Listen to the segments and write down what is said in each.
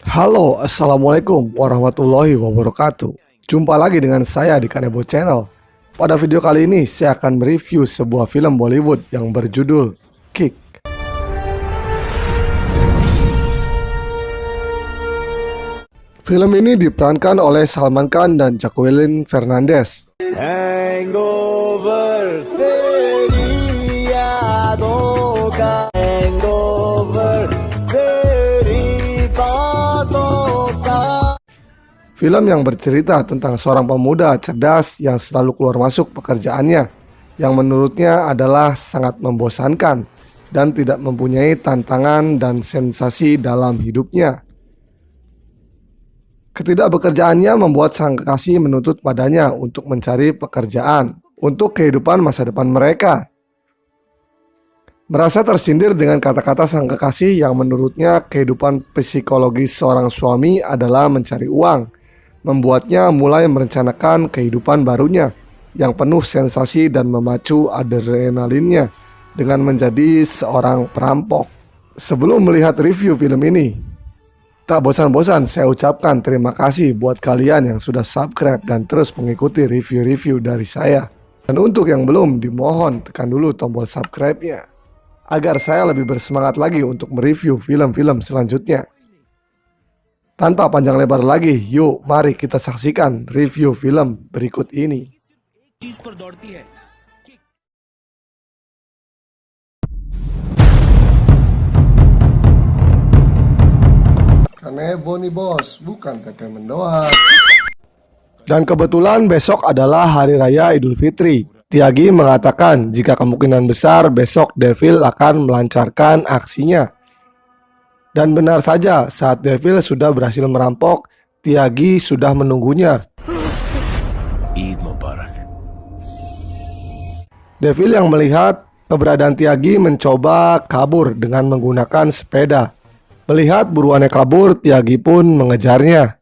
Halo, Assalamualaikum warahmatullahi wabarakatuh. Jumpa lagi dengan saya di Kanebo Channel. Pada video kali ini, saya akan mereview sebuah film Bollywood yang berjudul Kick. Film ini diperankan oleh Salman Khan dan Jacqueline Fernandez. Hangover, teri yaadon ka hangover, teri baaton ka. Film yang bercerita tentang seorang pemuda cerdas yang selalu keluar masuk pekerjaannya, yang menurutnya adalah sangat membosankan dan tidak mempunyai tantangan dan sensasi dalam hidupnya. Ketidakbekerjaannya membuat sang kekasih menuntut padanya untuk mencari pekerjaan untuk kehidupan masa depan mereka. Merasa tersindir dengan kata-kata sang kekasih yang menurutnya kehidupan psikologis seorang suami adalah mencari uang, membuatnya mulai merencanakan kehidupan barunya yang penuh sensasi dan memacu adrenalinnya dengan menjadi seorang perampok. Sebelum melihat review film ini, tak bosan-bosan saya ucapkan terima kasih buat kalian yang sudah subscribe dan terus mengikuti review-review dari saya. Dan untuk yang belum, dimohon tekan dulu tombol subscribe-nya agar saya lebih bersemangat lagi untuk mereview film-film selanjutnya. Tanpa panjang lebar lagi, yuk mari kita saksikan review film berikut ini. Kanebo nih bos, bukan tempe mendoan. Dan kebetulan besok adalah Hari Raya Idul Fitri. Tyagi mengatakan jika kemungkinan besar besok Devil akan melancarkan aksinya. Dan benar saja, saat Devil sudah berhasil merampok, Tyagi sudah menunggunya. Eid Mubarak. Devil yang melihat keberadaan Tyagi mencoba kabur dengan menggunakan sepeda. Melihat buruannya kabur, Tyagi pun mengejarnya.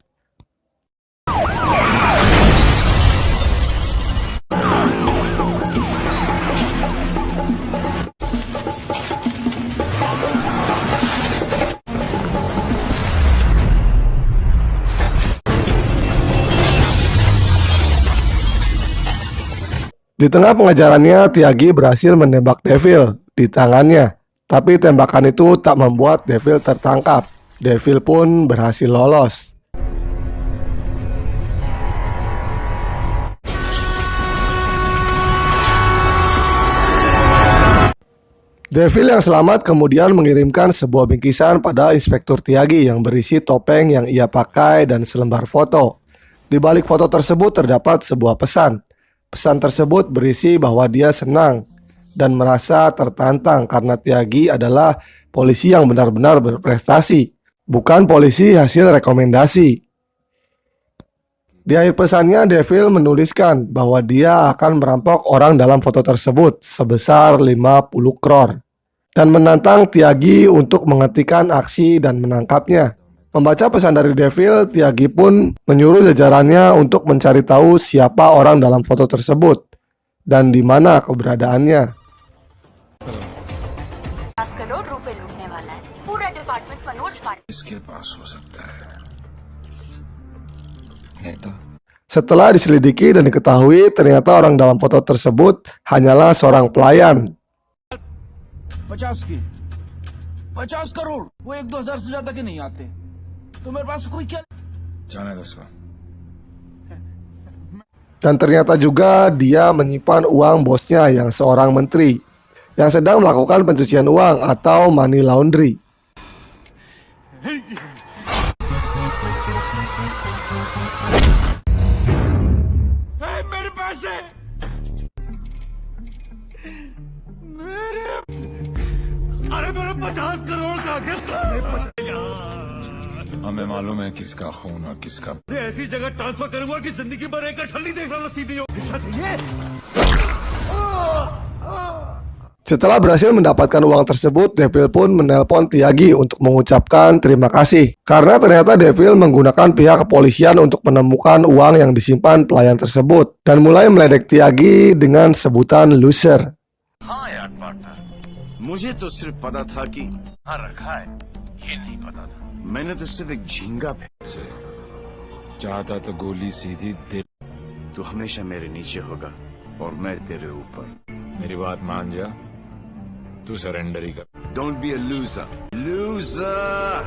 Di tengah pengejarannya, Tyagi berhasil menembak Devil di tangannya. Tapi tembakan itu tak membuat Devil tertangkap. Devil pun berhasil lolos. Devil yang selamat kemudian mengirimkan sebuah bingkisan pada Inspektur Tyagi yang berisi topeng yang ia pakai dan selembar foto. Di balik foto tersebut terdapat sebuah pesan. Pesan tersebut berisi bahwa dia senang dan merasa tertantang karena Tyagi adalah polisi yang benar-benar berprestasi, bukan polisi hasil rekomendasi. Di akhir pesannya, Devil menuliskan bahwa dia akan merampok orang dalam foto tersebut sebesar 50 crore dan menantang Tyagi untuk menghentikan aksi dan menangkapnya. Membaca pesan dari Devil, Tyagi pun menyuruh jajarannya untuk mencari tahu siapa orang dalam foto tersebut dan di mana keberadaannya. Setelah diselidiki dan diketahui, ternyata orang dalam foto tersebut hanyalah seorang pelayan. 50 करोड़ वो 1-2 हजार से ज्यादा के नहीं आते तो मेरे पास कोई क्या जाने दो उसको. Dan ternyata juga dia menyimpan uang bosnya yang seorang menteri yang sedang melakukan pencucian uang atau money laundry. मेरे पैसे अरे मेरे 50 करोड़ का हमें मालूम है किसका खून और किसका ऐसी जगह ट्रांसफर करूंगा कि जिंदगी भर एक ठल्ली देख रहा सीधी हो. Setelah berhasil mendapatkan uang tersebut, Devil pun menelpon Tyagi untuk mengucapkan terima kasih. Karena ternyata Devil menggunakan pihak kepolisian untuk menemukan uang yang disimpan pelayan tersebut dan mulai meledek Tyagi dengan sebutan loser. मुझे तो सिर्फ पता था कि हाँ रखा है, ये नहीं पता था। मैंने तो सिर्फ एक झींगा से चाहता तो गोली सीधी दिल। तू हमेशा मेरे नीचे होगा और मैं तेरे ऊपर। मेरी बात मान जा, तू सरेंडर ही कर। Don't be a loser. Loser.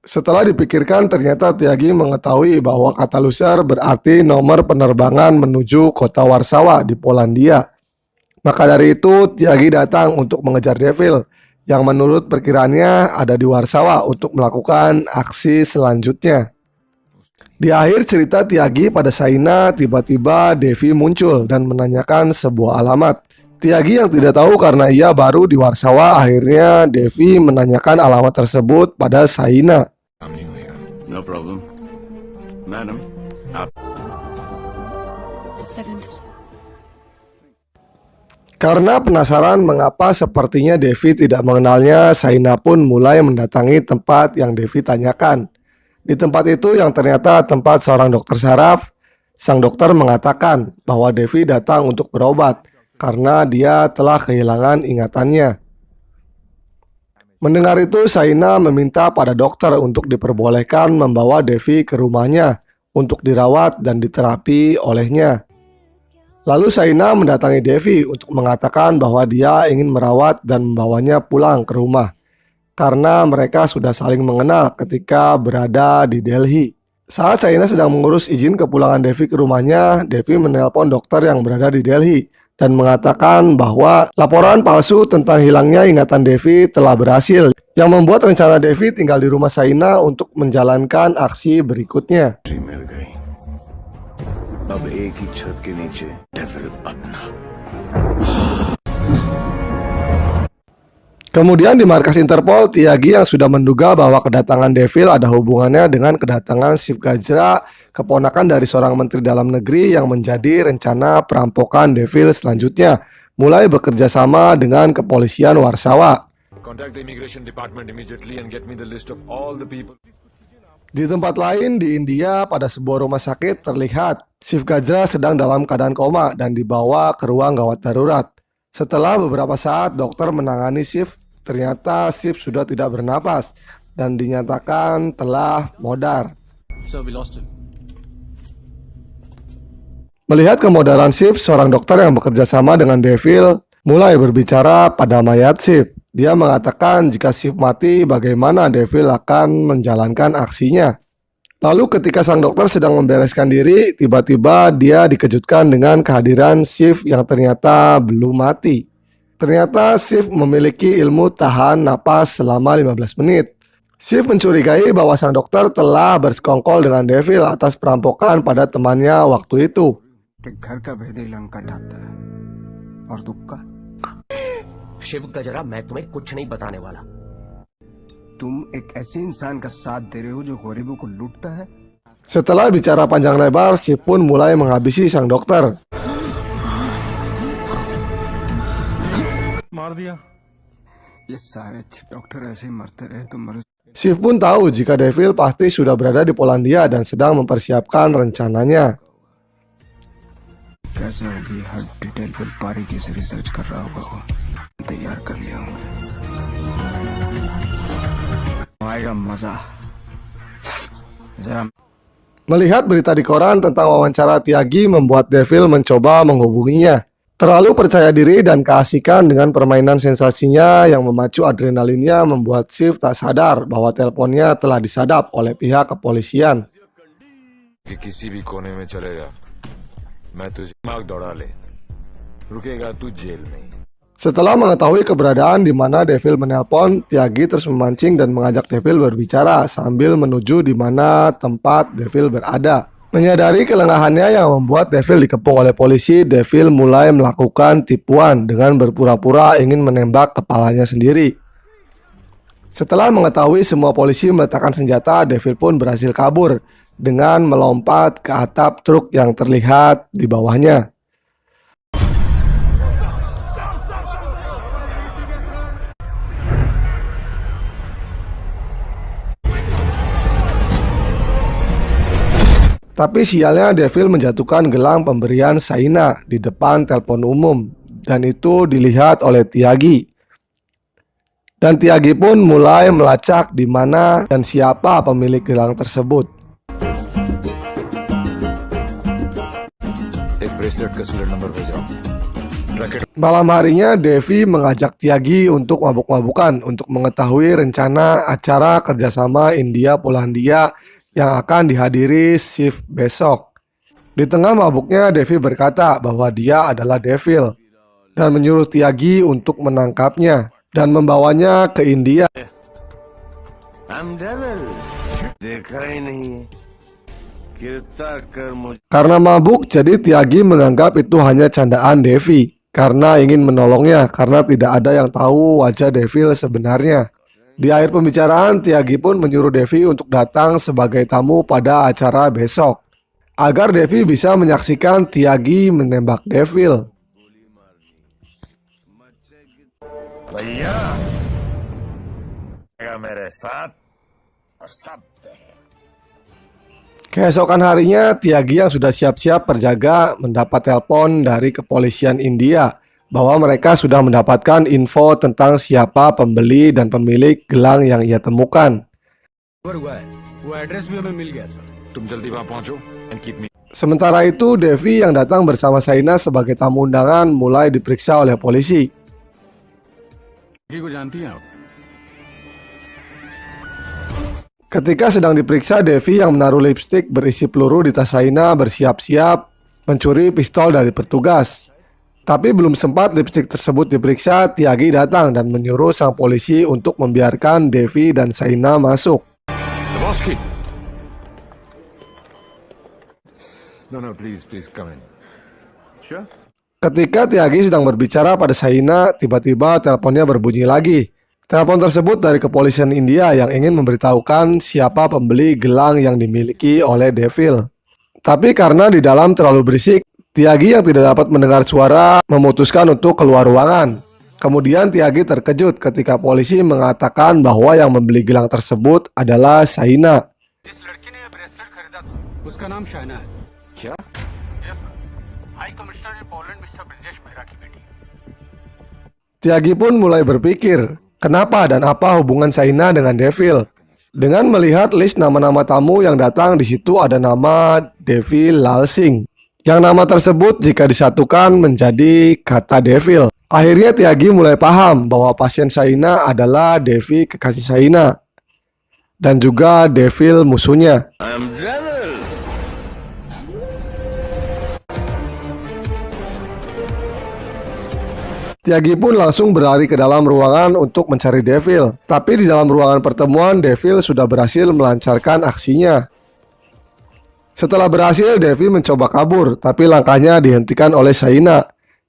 Setelah dipikirkan, ternyata Tyagi mengetahui bahwa kata loser berarti nomor penerbangan menuju kota Warsawa di Polandia. Maka dari itu, Tyagi datang untuk mengejar Devil, yang menurut perkiraannya ada di Warsawa untuk melakukan aksi selanjutnya. Di akhir cerita Tyagi pada Shaina, tiba-tiba Devi muncul dan menanyakan sebuah alamat. Tyagi yang tidak tahu karena ia baru di Warsawa, akhirnya Devi menanyakan alamat tersebut pada Shaina. No problem. Madam. Karena penasaran mengapa sepertinya Devi tidak mengenalnya, Shaina pun mulai mendatangi tempat yang Devi tanyakan. Di tempat itu yang ternyata tempat seorang dokter saraf, sang dokter mengatakan bahwa Devi datang untuk berobat karena dia telah kehilangan ingatannya. Mendengar itu, Shaina meminta pada dokter untuk diperbolehkan membawa Devi ke rumahnya untuk dirawat dan diterapi olehnya. Lalu Shaina mendatangi Devi untuk mengatakan bahwa dia ingin merawat dan membawanya pulang ke rumah karena mereka sudah saling mengenal ketika berada di Delhi. Saat Shaina sedang mengurus izin kepulangan Devi ke rumahnya, Devi menelpon dokter yang berada di Delhi dan mengatakan bahwa laporan palsu tentang hilangnya ingatan Devi telah berhasil, yang membuat rencana Devi tinggal di rumah Shaina untuk menjalankan aksi berikutnya. मिल गई। अब एक ही छत के नीचे डेविल अपना। Kemudian di markas Interpol, Tyagi yang sudah menduga bahwa kedatangan Devil ada hubungannya dengan kedatangan Shiv Gajra, keponakan dari seorang menteri dalam negeri yang menjadi rencana perampokan Devil selanjutnya, mulai bekerja sama dengan kepolisian Warsawa. Contact the immigration department immediately and get me the list of all the people. Di tempat lain di India, pada sebuah rumah sakit terlihat Shiv Gajra sedang dalam keadaan koma dan dibawa ke ruang gawat darurat. Setelah beberapa saat dokter menangani Shiv, ternyata Shiv sudah tidak bernapas dan dinyatakan telah modar. Melihat kemodaran Shiv, seorang dokter yang bekerja sama dengan Devil mulai berbicara pada mayat Shiv. Dia mengatakan jika Shiv mati, bagaimana Devil akan menjalankan aksinya. Lalu ketika sang dokter sedang membereskan diri, tiba-tiba dia dikejutkan dengan kehadiran Shiv yang ternyata belum mati. Ternyata Shiv memiliki ilmu tahan napas selama 15 menit. Shiv mencurigai bahwa sang dokter telah bersekongkol dengan Devil atas perampokan pada temannya waktu itu. Shiv गजरा मैं तुम्हें कुछ नहीं बताने वाला। तुम एक ऐसे इंसान का साथ दे रहे हो जो गरीबों को लूटता है। Setelah bicara panjang lebar, Shiv pun mulai menghabisi sang dokter. मार दिया। ये सारे डॉक्टर ऐसे ही मरते रहे तो मर। Shiv pun tahu jika Devil pasti sudah berada di Polandia dan sedang mempersiapkan rencananya. कैसे होगी हर डिटेल पर बारीकी से रिसर्च कर रहा होगा वो। तैयार कर लिया होंगे। आएगा मजा। जरा Melihat berita di koran tentang wawancara Tyagi membuat Devil mencoba menghubunginya. Terlalu percaya diri dan keasikan dengan permainan sensasinya yang memacu adrenalinnya membuat Shiv tak sadar bahwa teleponnya telah disadap oleh pihak kepolisian. कि किसी भी कोने में चले जा, मैं तुझे दिमाग दौड़ा ले, रुकेगा तू जेल में। Setelah mengetahui keberadaan di mana Devil menelpon, Tyagi terus memancing dan mengajak Devil berbicara sambil menuju di mana tempat Devil berada. Menyadari kelengahannya yang membuat Devil dikepung oleh polisi, Devil mulai melakukan tipuan dengan berpura-pura ingin menembak kepalanya sendiri. Setelah mengetahui semua polisi meletakkan senjata, Devil pun berhasil kabur dengan melompat ke atap truk yang terlihat di bawahnya. Tapi sialnya Devil menjatuhkan gelang pemberian Saina di depan telepon umum, dan itu dilihat oleh Tiagi. Dan Tiagi pun mulai melacak di mana dan siapa pemilik gelang tersebut. एक ब्रेसलेट का serial number भेजाओ। Racket Malam harinya Devi mengajak Tiagi untuk mabuk-mabukan untuk mengetahui rencana acara kerjasama India-Polandia yang akan dihadiri shift besok. Di tengah mabuknya Devi berkata bahwa dia adalah Devil dan menyuruh Tiagi untuk menangkapnya dan membawanya ke India. I'm devil. देखा ही नहीं गिरफ्तार कर मुझे Karena mabuk, jadi Tiagi menganggap itu hanya candaan Devi karena ingin menolongnya karena tidak ada yang tahu wajah Devil sebenarnya. Di akhir pembicaraan, Tiagi pun menyuruh Devi untuk datang sebagai tamu pada acara besok agar Devi bisa menyaksikan Tiagi menembak Devil. भैया मेरे साथ और सब Keesokan harinya, Tiagi yang sudah siap-siap berjaga mendapat telepon dari kepolisian India bahwa mereka sudah mendapatkan info tentang siapa pembeli dan pemilik gelang yang ia temukan. तुम जल्दी वहां पहुंचो and keep me. Sementara itu, Devi yang datang bersama Saina sebagai tamu undangan mulai diperiksa oleh polisi. Ketika sedang diperiksa, Devi yang menaruh lipstik berisi peluru di tas Saina bersiap-siap mencuri pistol dari petugas. Tapi belum sempat lipstik tersebut diperiksa, Tiagi datang dan menyuruh sang polisi untuk membiarkan Devi dan Saina masuk. Lebowski. No, please come in. Sure. Ketika Tiagi sedang berbicara pada Saina, tiba-tiba teleponnya berbunyi lagi. Telepon tersebut dari kepolisian India yang ingin memberitahukan siapa pembeli gelang yang dimiliki oleh Devil. Tapi karena di dalam terlalu berisik, Tiagi yang tidak dapat mendengar suara memutuskan untuk keluar ruangan. Kemudian Tiagi terkejut ketika polisi mengatakan bahwa yang membeli gelang tersebut adalah Saina. उसका नाम शाइना है। क्या? Yes sir. High commissioner in Poland mister Brijesh Mehra की बेटी। Tiagi pun mulai berpikir, kenapa dan apa hubungan Saina dengan Devil? Dengan melihat list nama-nama tamu yang datang, di situ ada nama Devil Lal Singh. Yang nama tersebut jika disatukan menjadi kata Devil. Akhirnya Tiagi mulai paham bahwa pasien Saina adalah Devi kekasih Saina dan juga Devil musuhnya. I'm devil. Tiagi pun langsung berlari ke dalam ruangan untuk mencari Devil. Tapi di dalam ruangan pertemuan, Devil sudah berhasil melancarkan aksinya. Setelah berhasil, Devi mencoba kabur, tapi langkahnya dihentikan oleh Saina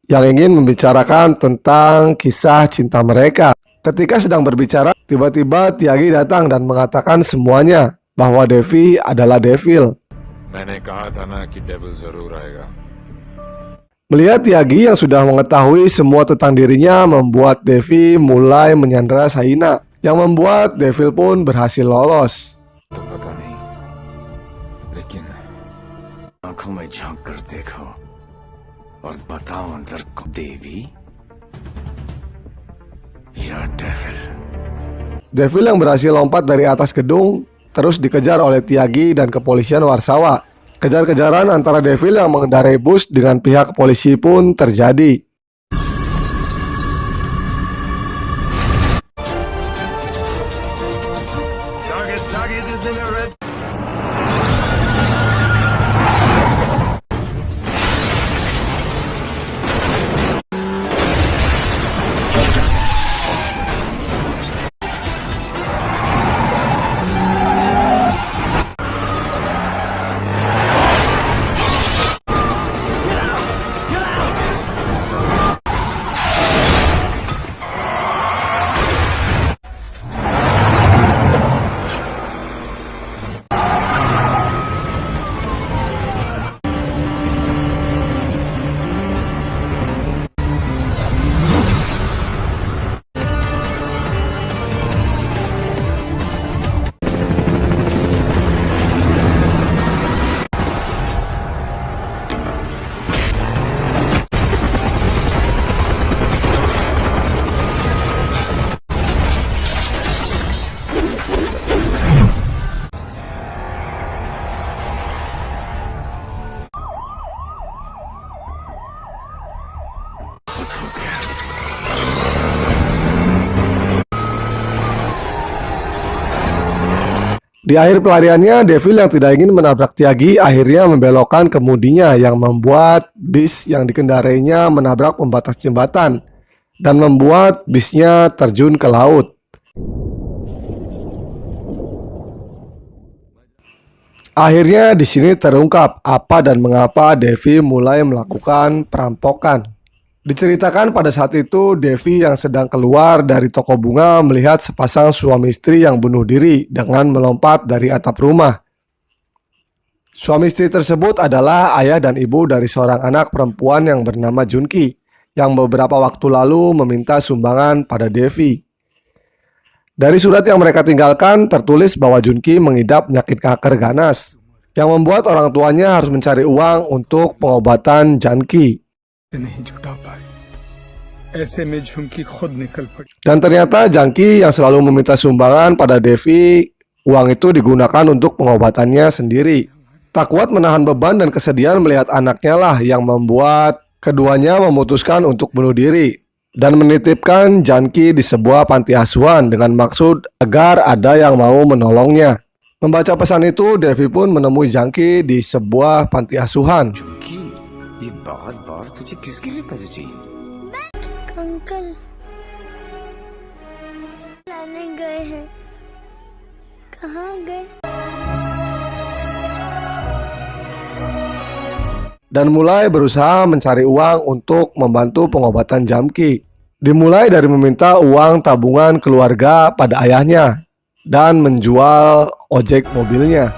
yang ingin membicarakan tentang kisah cinta mereka. Ketika sedang berbicara, tiba-tiba Tiagi datang dan mengatakan semuanya bahwa Devi adalah Devil. मैंने कहा था ना कि डेविल जरूर आएगा. Melihat Tiagi yang sudah mengetahui semua tentang dirinya membuat Devi mulai menyandera Saina, yang membuat Devil pun berhasil lolos. तो पता नहीं, लेकिन आंखों में झांक कर देखो और बताओ अंदर को देवी या devil. Devil yang berhasil lompat dari atas gedung terus dikejar oleh Tiagi dan kepolisian Warsawa. Kejar-kejaran antara Devil yang mengendarai bus dengan pihak polisi pun terjadi. Target is in a red. Di akhir pelariannya, Devil yang tidak ingin menabrak Tyagi akhirnya membelokkan kemudinya yang membuat bis yang dikendarainya menabrak pembatas jembatan dan membuat bisnya terjun ke laut. Akhirnya di sini terungkap apa dan mengapa Devi mulai melakukan perampokan. Diceritakan pada saat itu Devi yang sedang keluar dari toko bunga melihat sepasang suami istri yang bunuh diri dengan melompat dari atap rumah. Suami istri tersebut adalah ayah dan ibu dari seorang anak perempuan yang bernama Junki yang beberapa waktu lalu meminta sumbangan pada Devi. Dari surat yang mereka tinggalkan tertulis bahwa Junki mengidap penyakit kanker ganas yang membuat orang tuanya harus mencari uang untuk pengobatan Janki. नहीं जुटा पाई, ऐसे में झुमकी खुद निकल पड़ी। Dan ternyata Janki yang selalu meminta sumbangan pada Devi, uang itu digunakan untuk pengobatannya sendiri. Tak kuat menahan beban dan kesedihan melihat anaknya lah yang membuat keduanya memutuskan untuk bunuh diri dan menitipkan Janki di sebuah panti asuhan dengan maksud agar ada yang mau menolongnya. Membaca pesan itu, Devi pun menemui Janki di sebuah panti asuhan. Chumki, ये बार-बार तुझे किसके लिए पैसे चाहिए? अंकल लाने गए हैं। कहाँ गए? Dan mulai berusaha mencari uang untuk membantu pengobatan Janki. Dimulai dari meminta uang tabungan keluarga pada ayahnya dan menjual ojek mobilnya.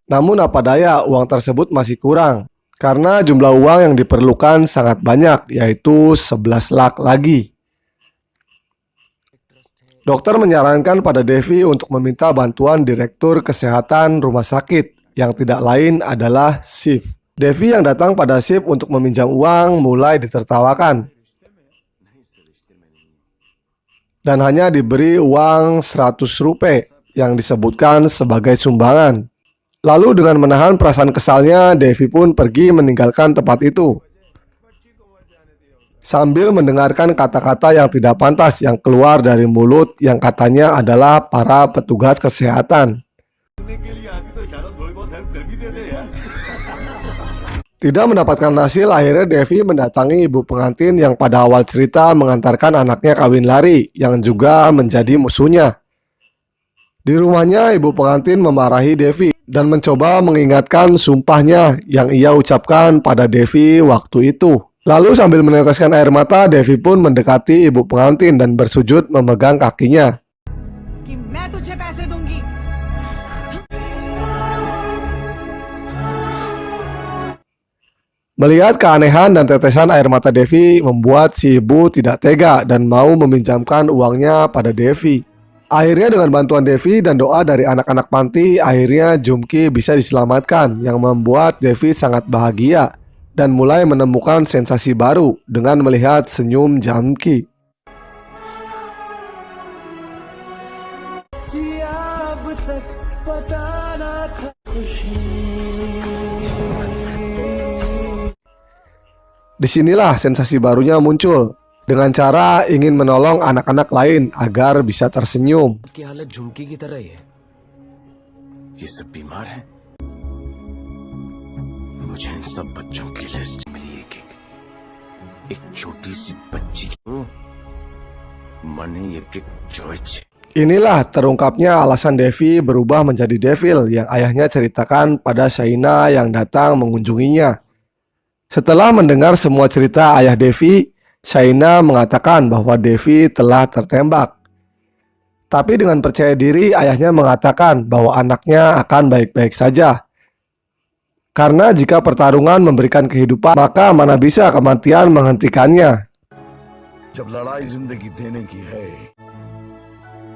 Namun apa daya, uang tersebut masih kurang karena jumlah uang yang diperlukan sangat banyak, yaitu 11 lak lagi. Dokter menyarankan pada Devi untuk meminta bantuan Direktur Kesehatan Rumah Sakit yang tidak lain adalah Shiv. Devi yang datang pada Shiv untuk meminjam uang mulai ditertawakan dan hanya diberi uang 100 rupiah yang disebutkan sebagai sumbangan. Lalu dengan menahan perasaan kesalnya, Devi pun pergi meninggalkan tempat itu sambil mendengarkan kata-kata yang tidak pantas yang keluar dari mulut yang katanya adalah para petugas kesehatan. Tidak mendapatkan hasil, akhirnya Devi mendatangi ibu pengantin yang pada awal cerita mengantarkan anaknya kawin lari yang juga menjadi musuhnya. Di rumahnya, ibu pengantin memarahi Devi dan mencoba mengingatkan sumpahnya yang ia ucapkan pada Devi waktu itu. Lalu sambil meneteskan air mata, Devi pun mendekati ibu pengantin dan bersujud memegang kakinya. Melihat keanehan dan tetesan air mata Devi membuat si ibu tidak tega dan mau meminjamkan uangnya pada Devi. Akhirnya dengan bantuan Devi dan doa dari anak-anak panti, akhirnya Junki bisa diselamatkan yang membuat Devi sangat bahagia dan mulai menemukan sensasi baru dengan melihat senyum Junki. Disinilah sensasi barunya muncul dengan cara ingin menolong anak-anak lain agar bisa tersenyum. की हालत झुमकी की तरह ही है। ये सब बीमार हैं? मुझे इन सब बच्चों की लिस्ट मिली एक छोटी सी बच्ची की मने एक choice. Inilah terungkapnya alasan Devi berubah menjadi Devil yang ayahnya ceritakan pada Shaina yang datang mengunjunginya. Setelah mendengar semua cerita ayah Devi, Shaina mengatakan bahwa Devi telah tertembak. Tapi dengan percaya diri, ayahnya mengatakan bahwa anaknya akan baik-baik saja. Karena jika pertarungan memberikan kehidupan, maka mana bisa kematian menghentikannya. जब लड़ाई जिंदगी देने की है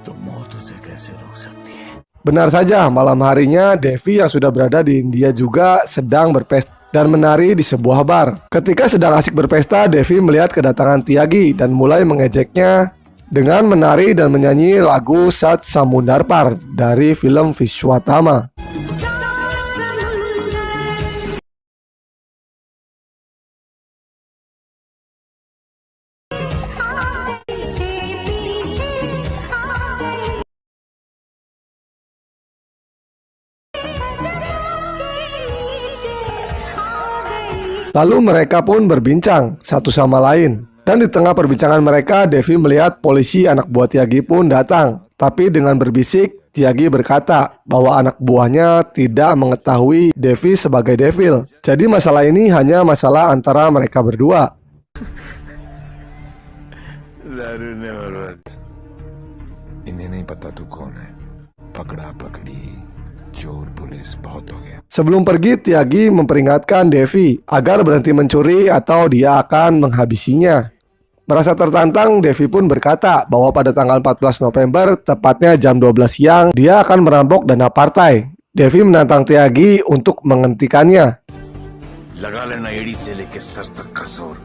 तो मौत उसे कैसे रोक सकती है. Benar saja, malam harinya Devi yang sudah berada di India juga sedang berpesta dan menari di sebuah bar. Ketika sedang asik berpesta, Devi melihat kedatangan Tyagi dan mulai mengejeknya dengan menari dan menyanyi lagu Sat Samundar Par dari film Vishwatama. Lalu mereka pun berbincang satu sama lain. Dan di tengah perbincangan mereka, Devi melihat polisi anak buah Tiagi pun datang. Tapi dengan berbisik, Tiagi berkata bahwa anak buahnya tidak mengetahui Devi sebagai Devil. Jadi masalah ini hanya masalah antara mereka berdua. इन्हें नहीं पता तू कौन है पकड़ा पकड़ी चोर पुलिस बहुत हो गया. Sebelum pergi, Tiagi memperingatkan Devi agar berhenti mencuri atau dia akan menghabisinya. Merasa tertantang, Devi pun berkata bahwa pada tanggal 14 November, tepatnya jam 12 siang, dia akan merampok dana partai. Devi menantang Tiagi untuk menghentikannya. लगा लेना एड़ी से लेके सर तक का जोर.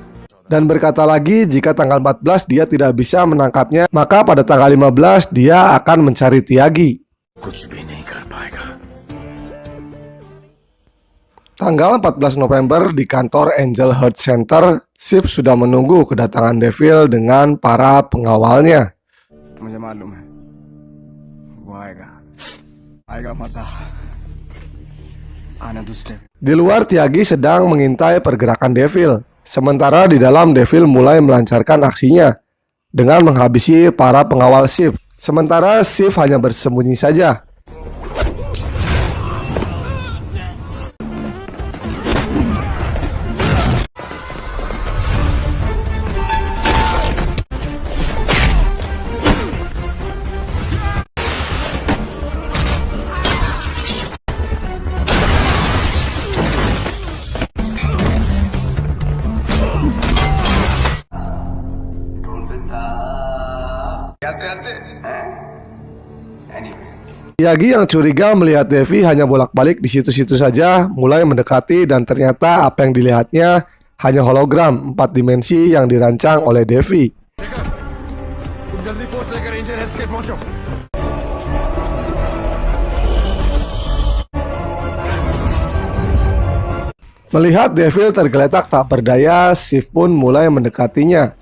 Dan berkata lagi, jika tanggal 14 dia tidak bisa menangkapnya, maka pada tanggal 15 dia akan mencari Tiagi. कुछ भी नहीं कर पाएगा. Tanggal 14 November di kantor Angel Heart Center, Shiv sudah menunggu kedatangan Devil dengan para pengawalnya. मुझे मालूम है वो आएगा मजा आना दूसरे. Di luar, Tiagi sedang mengintai pergerakan Devil. Sementara di dalam, Devil mulai melancarkan aksinya dengan menghabisi para pengawal Shiv. Sementara Shiv hanya bersembunyi saja. Tiagi yang curiga melihat Devi hanya bolak-balik di situ-situ saja, mulai mendekati dan ternyata apa yang dilihatnya hanya hologram 4 dimensi yang dirancang oleh Devi. तुम जल्दी फोर्स लेकर angel health care पहुंचो. Melihat Devil tergeletak tak berdaya, Shiv pun mulai mendekatinya.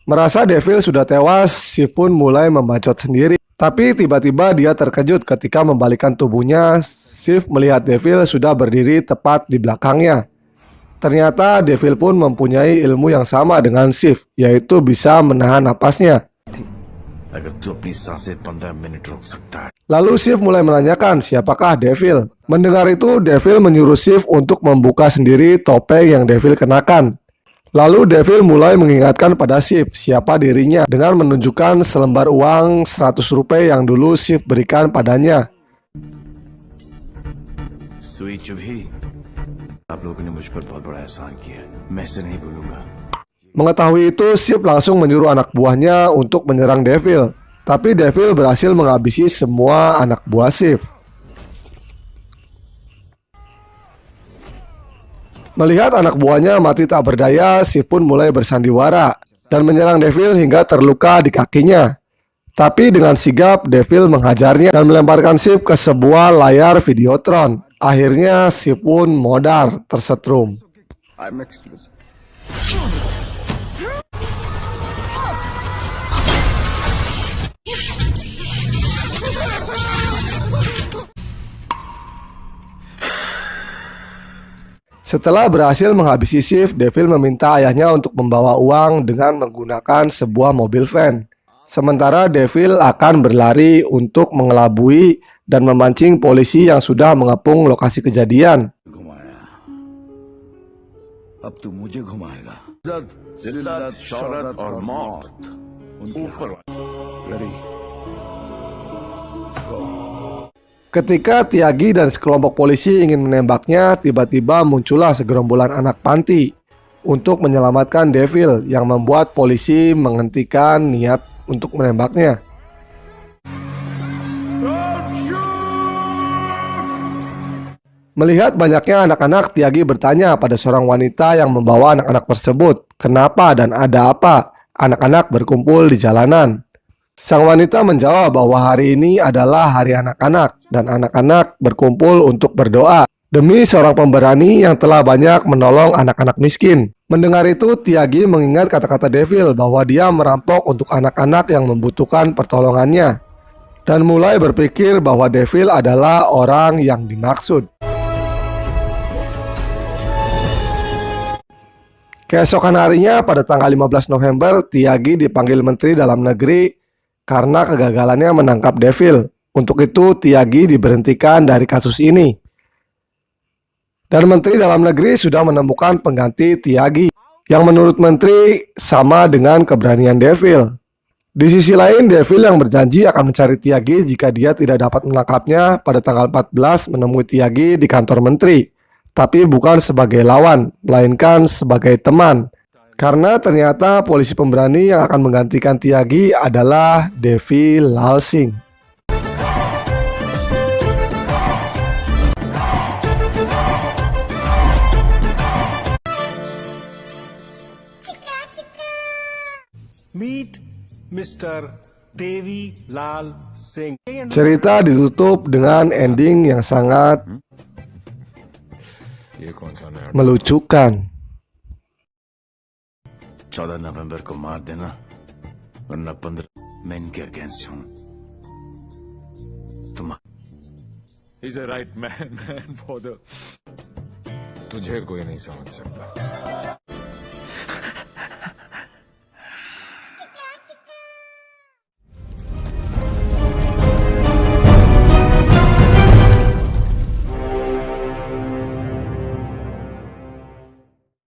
Merasa Devil sudah tewas, Shiv pun mulai membacot sendiri. Tapi tiba-tiba dia terkejut ketika membalikkan tubuhnya. Shiv melihat Devil sudah berdiri tepat di belakangnya. Ternyata Devil pun mempunyai ilmu yang sama dengan Shiv, yaitu bisa menahan napasnya. अगर तू अपनी सांसें 15 मिनट रोक सकता है. Lalu Shiv mulai menanyakan siapakah Devil. Mendengar itu, Devil menyuruh Shiv untuk membuka sendiri topeng yang Devil kenakan. Lalu Devil mulai mengingatkan pada Shiv siapa dirinya dengan menunjukkan selembar uang 100 rupiah yang dulu Shiv berikan padanya. सुई चुभी. आप लोगों ने मुझ पर बहुत बड़ा एहसान किया. मैं इसे नहीं भूलूंगा. Mengetahui itu, Shiv langsung menyuruh anak buahnya untuk menyerang Devil. Tapi Devil berhasil menghabisi semua anak buah Shiv. Melihat anak buahnya mati tak berdaya, Shiv pun mulai bersandiwara dan menyerang Devil hingga terluka di kakinya. Tapi dengan sigap, Devil menghajarnya dan melemparkan Shiv ke sebuah layar videotron. Akhirnya Shiv pun modar tersetrum. Setelah berhasil menghabisi Shiv, Devil meminta ayahnya untuk membawa uang dengan menggunakan sebuah mobil van. Sementara Devil akan berlari untuk mengelabui dan memancing polisi yang sudah mengepung lokasi kejadian. घुमाया अब तू मुझे घुमाएगा. जिल्लत, शौहरत और मौत ऊपर. Ready. Ketika Tiagi dan sekelompok polisi ingin menembaknya, tiba-tiba muncullah segerombolan anak panti untuk menyelamatkan Devil yang membuat polisi menghentikan niat untuk menembaknya. Melihat banyaknya anak-anak, Tiagi bertanya pada seorang wanita yang membawa anak-anak tersebut, kenapa dan ada apa anak-anak berkumpul di jalanan. Sang wanita menjawab bahwa hari ini adalah hari anak-anak dan anak-anak berkumpul untuk berdoa demi seorang pemberani yang telah banyak menolong anak-anak miskin. Mendengar itu, Tiagi mengingat kata-kata Devil bahwa dia merampok untuk anak-anak yang membutuhkan pertolongannya dan mulai berpikir bahwa Devil adalah orang yang dimaksud. Keesokan harinya pada tanggal 15 November, Tyagi dipanggil Menteri Dalam Negeri karena kegagalannya menangkap Devil. Untuk itu Tyagi diberhentikan dari kasus ini. Dan Menteri Dalam Negeri sudah menemukan pengganti Tyagi yang menurut Menteri sama dengan keberanian Devil. Di sisi lain, Devil yang berjanji akan mencari Tyagi jika dia tidak dapat menangkapnya pada tanggal 14 menemui Tyagi di kantor Menteri. Tapi bukan sebagai lawan, melainkan sebagai teman. Karena ternyata polisi pemberani yang akan menggantikan Tyagi adalah Devi Lalsing. Meet Mr. Devi Lal Singh. Cerita ditutup dengan ending yang sangat ये कौन सा नया melucukan. 14 नवंबर को मार देना, वरना 15 मैं इनके अगेंस्ट हूं। तुम He's a right man for the तुझे कोई नहीं समझ सकता।